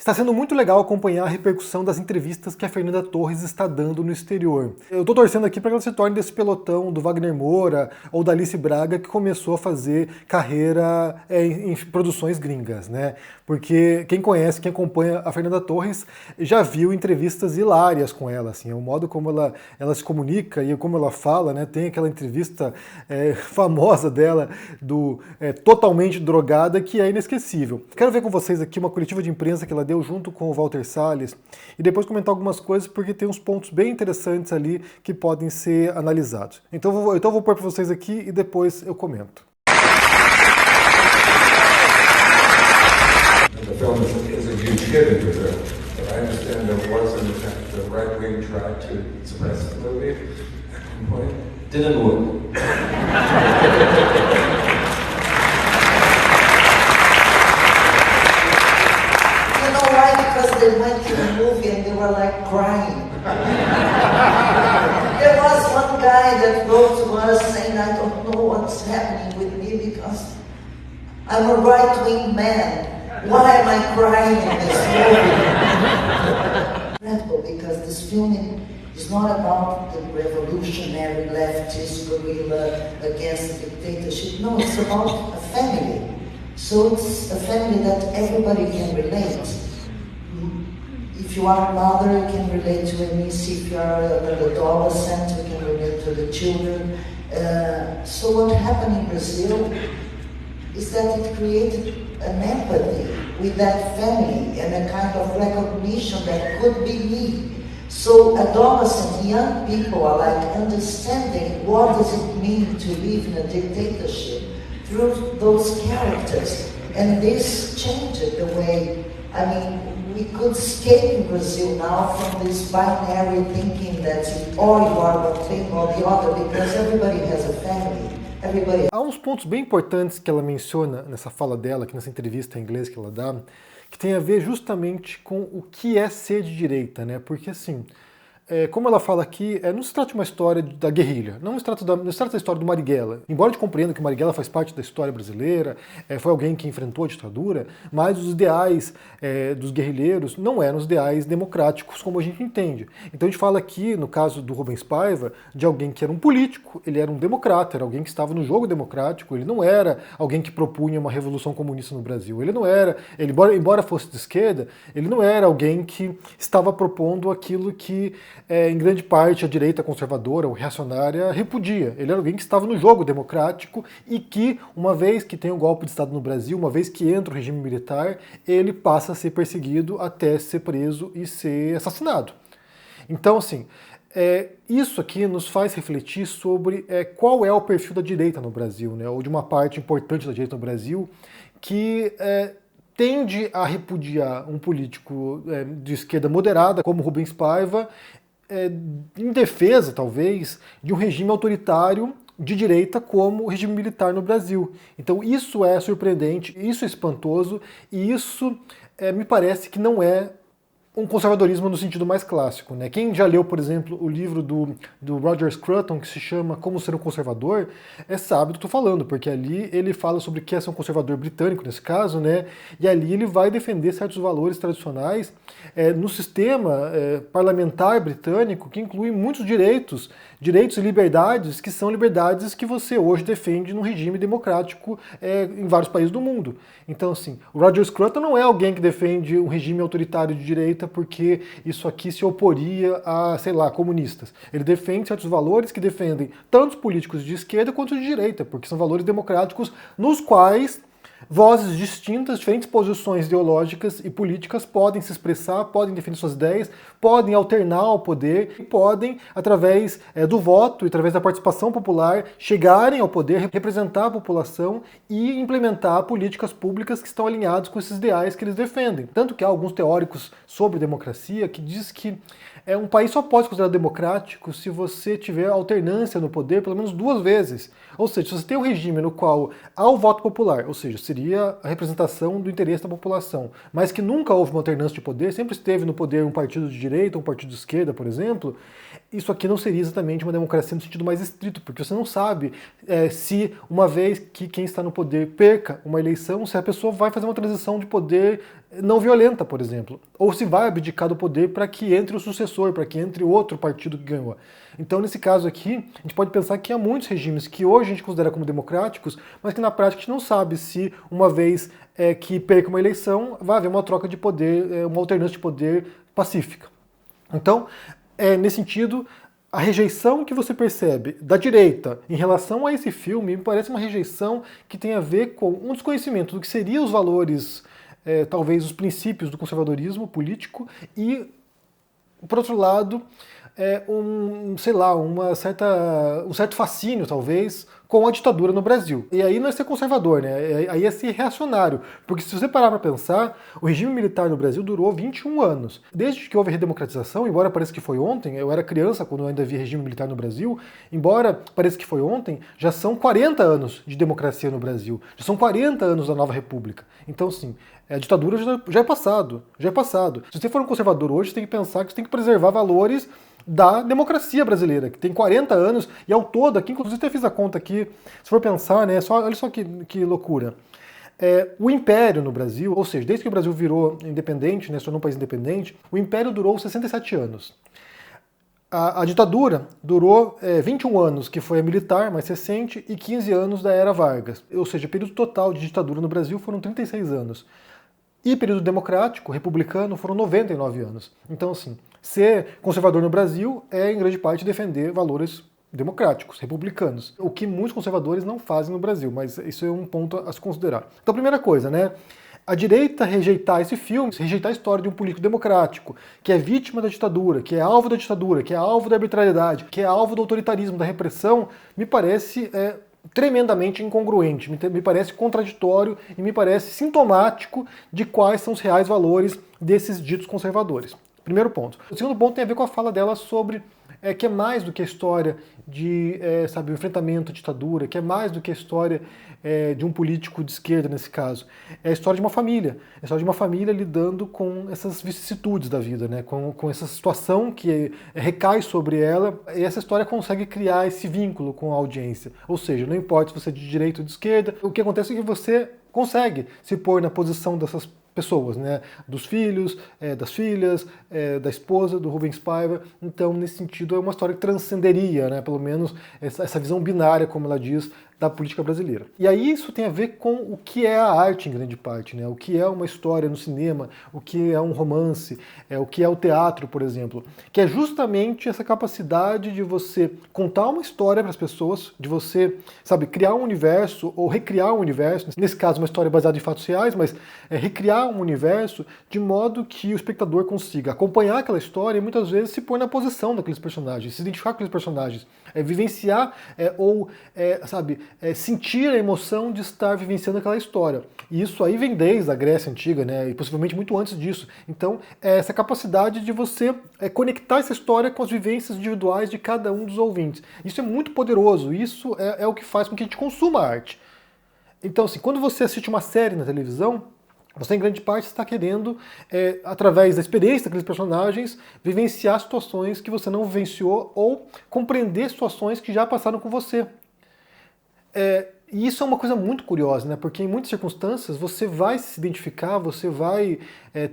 Está sendo muito legal acompanhar a repercussão das entrevistas que a Fernanda Torres está dando no exterior. Eu estou torcendo aqui para que ela se torne desse pelotão do Wagner Moura ou da Alice Braga, que começou a fazer carreira em produções gringas, né? Porque quem conhece, quem acompanha a Fernanda Torres, já viu entrevistas hilárias com ela, assim, o modo como ela se comunica e como ela fala, né? Tem aquela entrevista famosa dela do Totalmente Drogada, que é inesquecível. Quero ver com vocês aqui uma coletiva de imprensa que ela deu junto com o Walter Salles e depois comentar algumas coisas, porque tem uns pontos bem interessantes ali que podem ser analisados. Então eu vou pôr para vocês aqui e depois eu comento. The film is a huge hit in Brazil, but I understand there was an attempt, the right wing tried to suppress the movie at one point. Didn't work. You know why? Because they went to the movie and they were like crying. There was one guy that wrote to us saying, I don't know what's happening with me because I'm a right-wing man. Why am I crying in this movie? Incredible, because this film is not about the revolutionary leftist guerrilla against the dictatorship. No, it's about a family. So it's a family that everybody can relate. If you are a mother, you can relate to a niece. If you are an adolescent, you can relate to the children. So what happened in Brazil is that it created an empathy with that family and a kind of recognition that could be me. So adolescent young people are like understanding what does it mean to live in a dictatorship through those characters. And this changed the way, I mean, we could escape in Brazil now from this binary thinking that or you are one thing or the other, because everybody has a family. Há uns pontos bem importantes que ela menciona nessa fala dela, aqui nessa entrevista em inglês que ela dá, que tem a ver justamente com o que é ser de direita, né? Porque assim, como ela fala aqui, não se trata de uma história da guerrilha, não se trata da história do Marighella. Embora a gente compreenda que o Marighella faz parte da história brasileira, foi alguém que enfrentou a ditadura, mas os ideais dos guerrilheiros não eram os ideais democráticos como a gente entende. Então a gente fala aqui, no caso do Rubens Paiva, de alguém que era um político, ele era um democrata, era alguém que estava no jogo democrático, ele não era alguém que propunha uma revolução comunista no Brasil, ele não era, embora fosse de esquerda, ele não era alguém que estava propondo aquilo que em grande parte a direita conservadora ou reacionária repudia. Ele era alguém que estava no jogo democrático e que, uma vez que tem um golpe de Estado no Brasil, uma vez que entra o regime militar, ele passa a ser perseguido até ser preso e ser assassinado. Então, assim, isso aqui nos faz refletir sobre qual é o perfil da direita no Brasil, né, ou de uma parte importante da direita no Brasil, que tende a repudiar um político de esquerda moderada, como Rubens Paiva, em defesa, talvez, de um regime autoritário de direita como o regime militar no Brasil. Então isso é surpreendente, isso é espantoso, e isso me parece que não é um conservadorismo no sentido mais clássico, né? Quem já leu, por exemplo, o livro do Roger Scruton, que se chama Como Ser um Conservador, sabe do que eu tô falando, porque ali ele fala sobre o que é ser um conservador britânico, nesse caso, né? E ali ele vai defender certos valores tradicionais no sistema parlamentar britânico, que inclui muitos direitos e liberdades que são liberdades que você hoje defende num regime democrático em vários países do mundo. Então, assim, o Roger Scruton não é alguém que defende um regime autoritário de direita porque isso aqui se oporia a, sei lá, comunistas. Ele defende certos valores que defendem tanto os políticos de esquerda quanto de direita, porque são valores democráticos nos quais vozes distintas, diferentes posições ideológicas e políticas podem se expressar, podem defender suas ideias, podem alternar o poder e podem, através do voto e através da participação popular, chegarem ao poder, representar a população e implementar políticas públicas que estão alinhadas com esses ideais que eles defendem. Tanto que há alguns teóricos sobre democracia que diz que um país só pode ser considerado democrático se você tiver alternância no poder pelo menos 2 vezes. Ou seja, se você tem um regime no qual há o voto popular, ou seja, seria a representação do interesse da população, mas que nunca houve uma alternância de poder, sempre esteve no poder um partido de direita, um partido de esquerda, por exemplo, isso aqui não seria exatamente uma democracia no sentido mais estrito, porque você não sabe se, uma vez que quem está no poder perca uma eleição, se a pessoa vai fazer uma transição de poder não violenta, por exemplo. Ou se vai abdicar do poder para que entre o sucessor, para que entre outro partido que ganhou. Então, nesse caso aqui, a gente pode pensar que há muitos regimes que hoje a gente considera como democráticos, mas que na prática a gente não sabe se, uma vez que perca uma eleição, vai haver uma troca de poder, uma alternância de poder pacífica. Então, nesse sentido, a rejeição que você percebe da direita em relação a esse filme me parece uma rejeição que tem a ver com um desconhecimento do que seriam os valores, talvez os princípios do conservadorismo político e, por outro lado, um certo fascínio, talvez, com a ditadura no Brasil. E aí não é ser conservador, né? Aí é ser reacionário. Porque se você parar para pensar, o regime militar no Brasil durou 21 anos. Desde que houve a redemocratização, embora pareça que foi ontem, eu era criança quando eu ainda vi regime militar no Brasil, embora pareça que foi ontem, já são 40 anos de democracia no Brasil. Já são 40 anos da nova república. Então, sim, a ditadura já é passado. Já é passado. Se você for um conservador hoje, você tem que pensar que você tem que preservar valores da democracia brasileira, que tem 40 anos, e ao todo, aqui, inclusive até fiz a conta aqui, se for pensar, né, olha só que loucura. O Império no Brasil, ou seja, desde que o Brasil virou independente, né, se tornou um país independente, o Império durou 67 anos. A ditadura durou 21 anos, que foi a militar, mais recente, e 15 anos da era Vargas. Ou seja, o período total de ditadura no Brasil foram 36 anos. E período democrático, republicano, foram 99 anos. Então, assim, ser conservador no Brasil é, em grande parte, defender valores democráticos, republicanos. O que muitos conservadores não fazem no Brasil, mas isso é um ponto a se considerar. Então, primeira coisa, né? A direita rejeitar esse filme, rejeitar a história de um político democrático, que é vítima da ditadura, que é alvo da ditadura, que é alvo da arbitrariedade, que é alvo do autoritarismo, da repressão, me parece tremendamente incongruente, me parece contraditório e me parece sintomático de quais são os reais valores desses ditos conservadores. Primeiro ponto. O segundo ponto tem a ver com a fala dela sobre que é mais do que a história de o enfrentamento à ditadura, que é mais do que a história de um político de esquerda nesse caso. É a história de uma família. É a história de uma família lidando com essas vicissitudes da vida, né? com essa situação que recai sobre ela, e essa história consegue criar esse vínculo com a audiência. Ou seja, não importa se você é de direita ou de esquerda, o que acontece é que você consegue se pôr na posição dessas pessoas, né? Dos filhos, das filhas, da esposa do Rubens Paiva. Então, nesse sentido, é uma história que transcenderia, né? Pelo menos essa visão binária, como ela diz, da política brasileira. E aí isso tem a ver com o que é a arte, em grande parte, né? O que é uma história no cinema, o que é um romance, o que é o teatro, por exemplo, que é justamente essa capacidade de você contar uma história para as pessoas, de você, criar um universo ou recriar um universo, nesse caso uma história baseada em fatos reais, mas recriar um universo de modo que o espectador consiga acompanhar aquela história e muitas vezes se pôr na posição daqueles personagens, se identificar com aqueles personagens, vivenciar sentir a emoção de estar vivenciando aquela história. E isso aí vem desde a Grécia Antiga, né, e possivelmente muito antes disso. Então, essa capacidade de você conectar essa história com as vivências individuais de cada um dos ouvintes. Isso é muito poderoso, isso é o que faz com que a gente consuma a arte. Então, assim, quando você assiste uma série na televisão, você, em grande parte, está querendo, através da experiência daqueles personagens, vivenciar situações que você não vivenciou ou compreender situações que já passaram com você. E isso é uma coisa muito curiosa, né? Porque em muitas circunstâncias você vai se identificar, você vai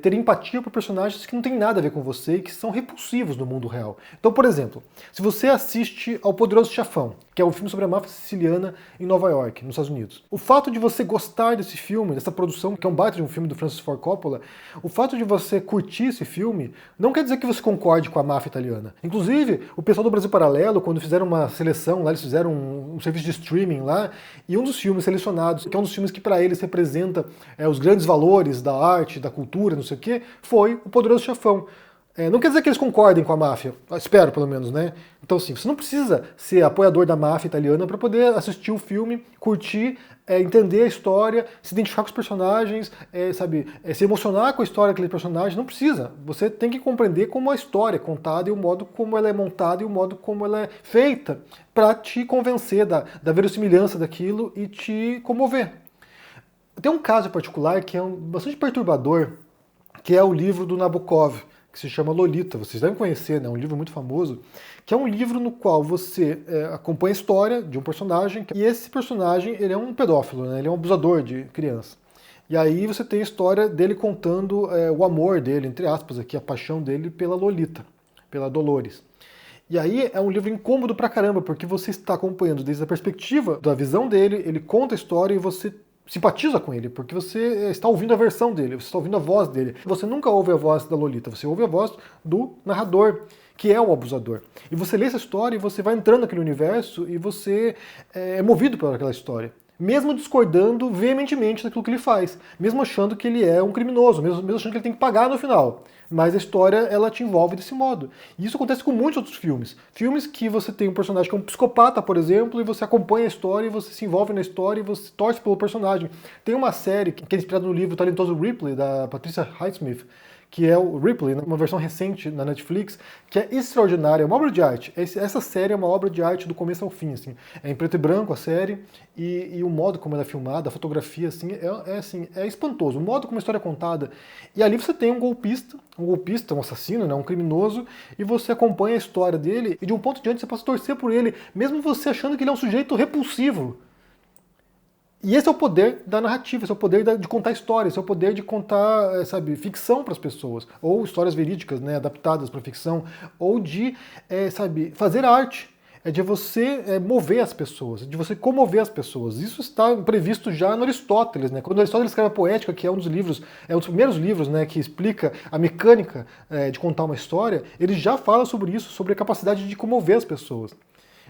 ter empatia por personagens que não têm nada a ver com você e que são repulsivos no mundo real. Então, por exemplo, se você assiste ao Poderoso Chefão, que é um filme sobre a máfia siciliana em Nova York, nos Estados Unidos, o fato de você gostar desse filme, dessa produção, que é um baita de um filme do Francis Ford Coppola, o fato de você curtir esse filme não quer dizer que você concorde com a máfia italiana. Inclusive, o pessoal do Brasil Paralelo, quando fizeram uma seleção lá, eles fizeram um serviço de streaming lá, e um dos filmes selecionados, que é um dos filmes que para eles representa os grandes valores da arte, da cultura, não sei o quê, foi o Poderoso Chefão. Não quer dizer que eles concordem com a máfia, espero pelo menos, né? Então, assim, você não precisa ser apoiador da máfia italiana para poder assistir o filme, curtir, entender a história, se identificar com os personagens, se emocionar com a história daquele personagem. Não precisa. Você tem que compreender como a história é contada e o modo como ela é montada e o modo como ela é feita para te convencer da verossimilhança daquilo e te comover. Tem um caso em particular que é bastante perturbador, que é o livro do Nabokov, que se chama Lolita, vocês devem conhecer, né? Um livro muito famoso, que é um livro no qual você acompanha a história de um personagem, e esse personagem ele é um pedófilo, né? Ele é um abusador de criança. E aí você tem a história dele contando o amor dele, entre aspas, aqui, a paixão dele pela Lolita, pela Dolores. E aí é um livro incômodo pra caramba, porque você está acompanhando desde a perspectiva da visão dele, ele conta a história e você simpatiza com ele, porque você está ouvindo a versão dele, você está ouvindo a voz dele. Você nunca ouve a voz da Lolita, você ouve a voz do narrador, que é o abusador. E você lê essa história e você vai entrando naquele universo e você é movido por aquela história. Mesmo discordando veementemente daquilo que ele faz, mesmo achando que ele é um criminoso, mesmo achando que ele tem que pagar no final. Mas a história, ela te envolve desse modo. E isso acontece com muitos outros filmes. Filmes que você tem um personagem que é um psicopata, por exemplo, e você acompanha a história, e você se envolve na história, e você torce pelo personagem. Tem uma série que é inspirada no livro Talentoso Ripley, da Patricia Highsmith, que é o Ripley, uma versão recente na Netflix, que é extraordinária, é uma obra de arte. Essa série é uma obra de arte do começo ao fim, assim. É em preto e branco a série, e o modo como ela é filmada, a fotografia, assim, é espantoso. O modo como a história é contada. E ali você tem um golpista, um assassino, né, um criminoso, e você acompanha a história dele, e de um ponto diante você passa a torcer por ele, mesmo você achando que ele é um sujeito repulsivo. E esse é o poder da narrativa, esse é o poder de contar histórias, esse é o poder de contar, sabe, ficção para as pessoas, ou histórias verídicas, né, adaptadas para ficção, ou de, sabe, fazer arte. É de você mover as pessoas, de você comover as pessoas. Isso está previsto já no Aristóteles, né? Quando Aristóteles escreve a Poética, que é um dos livros, é um dos primeiros livros, né, que explica a mecânica de contar uma história, ele já fala sobre isso, sobre a capacidade de comover as pessoas.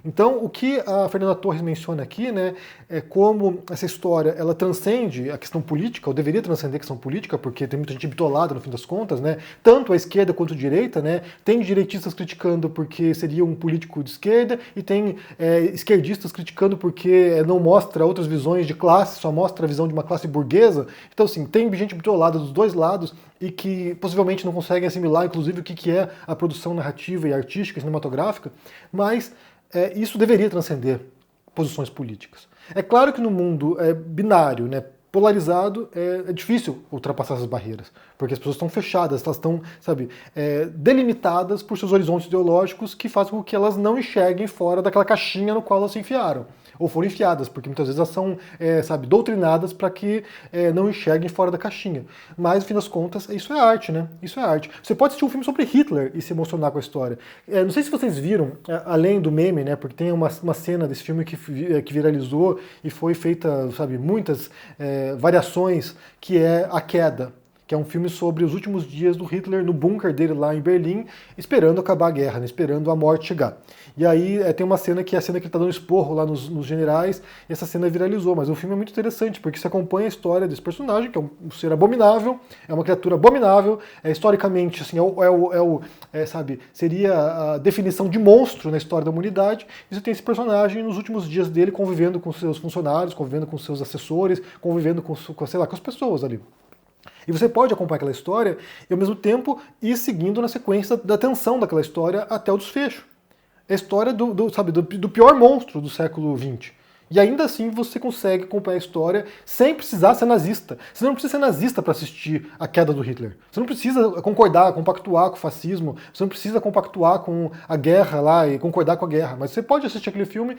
Então, o que a Fernanda Torres menciona aqui, né, é como essa história ela transcende a questão política, ou deveria transcender a questão política, porque tem muita gente bitolada no fim das contas, né, tanto a esquerda quanto a direita, né, tem direitistas criticando porque seria um político de esquerda, e tem esquerdistas criticando porque não mostra outras visões de classe, só mostra a visão de uma classe burguesa. Então, assim, tem gente bitolada dos dois lados, e que possivelmente não conseguem assimilar, inclusive, o que é a produção narrativa e artística, cinematográfica, mas isso deveria transcender posições políticas. É claro que no mundo binário, né, polarizado, é difícil ultrapassar essas barreiras, porque as pessoas estão fechadas, elas estão, sabe, delimitadas por seus horizontes ideológicos que fazem com que elas não enxerguem fora daquela caixinha no qual elas se enfiaram, ou foram enfiadas, porque muitas vezes elas são, sabe, doutrinadas para que não enxerguem fora da caixinha. Mas, no fim das contas, isso é arte, né? Isso é arte. Você pode assistir um filme sobre Hitler e se emocionar com a história. Não sei se vocês viram, além do meme, né? Porque tem uma cena desse filme que viralizou e foi feita, sabe, muitas variações, que é A Queda, que é um filme sobre os últimos dias do Hitler no bunker dele lá em Berlim, esperando acabar a guerra, né, esperando a morte chegar. E aí tem uma cena que é a cena que ele está dando esporro lá nos generais, e essa cena viralizou, mas o filme é muito interessante, porque você acompanha a história desse personagem, que é um ser abominável, é uma criatura abominável, historicamente, assim, sabe, seria a definição de monstro na história da humanidade, e você tem esse personagem nos últimos dias dele convivendo com seus funcionários, convivendo com seus assessores, convivendo com sei lá, com as pessoas ali. E você pode acompanhar aquela história e, ao mesmo tempo, ir seguindo na sequência da tensão daquela história até o desfecho. É a história do pior monstro do século XX. E ainda assim você consegue acompanhar a história sem precisar ser nazista. Você não precisa ser nazista para assistir A Queda do Hitler. Você não precisa concordar, compactuar com o fascismo. Você não precisa compactuar com a guerra lá e concordar com a guerra. Mas você pode assistir aquele filme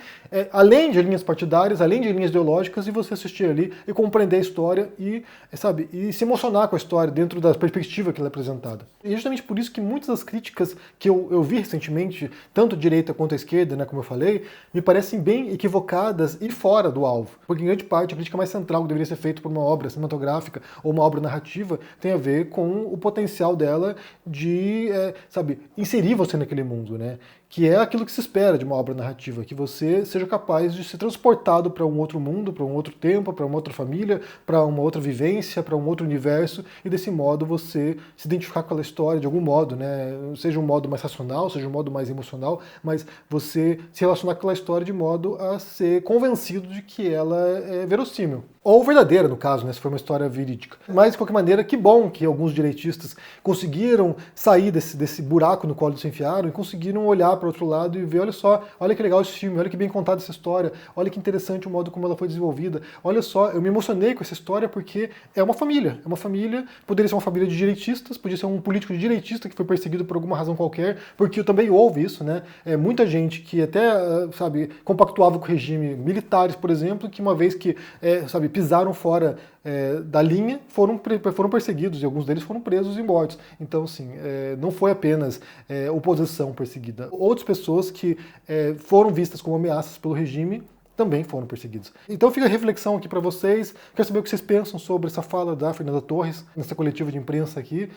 além de linhas partidárias, além de linhas ideológicas, e você assistir ali e compreender a história e, sabe, e se emocionar com a história dentro da perspectiva que ela é apresentada. E é justamente por isso que muitas das críticas que eu vi recentemente, tanto a direita quanto a esquerda, né, como eu falei, me parecem bem equivocadas e fora do alvo. Porque, em grande parte, a crítica mais central que deveria ser feita por uma obra cinematográfica ou uma obra narrativa tem a ver com o potencial dela de, sabe, inserir você naquele mundo, né? Que é aquilo que se espera de uma obra narrativa, que você seja capaz de ser transportado para um outro mundo, para um outro tempo, para uma outra família, para uma outra vivência, para um outro universo, e desse modo você se identificar com aquela história de algum modo, né? Seja um modo mais racional, seja um modo mais emocional, mas você se relacionar com aquela história de modo a ser convencido de que ela é verossímil. Ou verdadeira, no caso, né, se for uma história verídica. Mas, de qualquer maneira, que bom que alguns direitistas conseguiram sair desse buraco no qual eles se enfiaram e conseguiram olhar para o outro lado e ver, olha só, olha que legal esse filme, olha que bem contada essa história, olha que interessante o modo como ela foi desenvolvida, olha só, eu me emocionei com essa história porque é uma família, poderia ser uma família de direitistas, podia ser um político de direitista que foi perseguido por alguma razão qualquer, porque também houve isso, né, muita gente que até, sabe, compactuava com o regime militares, por exemplo, que uma vez que pisaram fora da linha, foram perseguidos, e alguns deles foram presos e mortos. Então, assim, não foi apenas oposição perseguida. Outras pessoas que foram vistas como ameaças pelo regime também foram perseguidos. Então fica a reflexão aqui para vocês. Quero saber o que vocês pensam sobre essa fala da Fernanda Torres, nessa coletiva de imprensa aqui,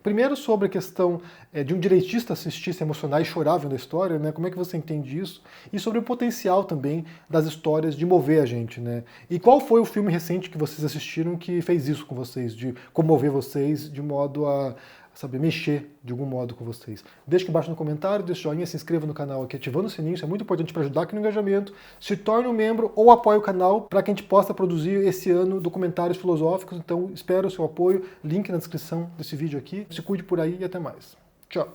primeiro sobre a questão de um direitista assistir, se emocionar e chorar vendo a história, né? Como é que você entende isso? E sobre o potencial também das histórias de mover a gente, né? E qual foi o filme recente que vocês assistiram que fez isso com vocês, de comover vocês de modo a mexer de algum modo com vocês. Deixe aqui embaixo no comentário, deixe o joinha, se inscreva no canal aqui ativando o sininho, isso é muito importante para ajudar aqui no engajamento. Se torne um membro ou apoie o canal para que a gente possa produzir esse ano documentários filosóficos. Então espero o seu apoio, link na descrição desse vídeo aqui. Se cuide por aí e até mais. Tchau!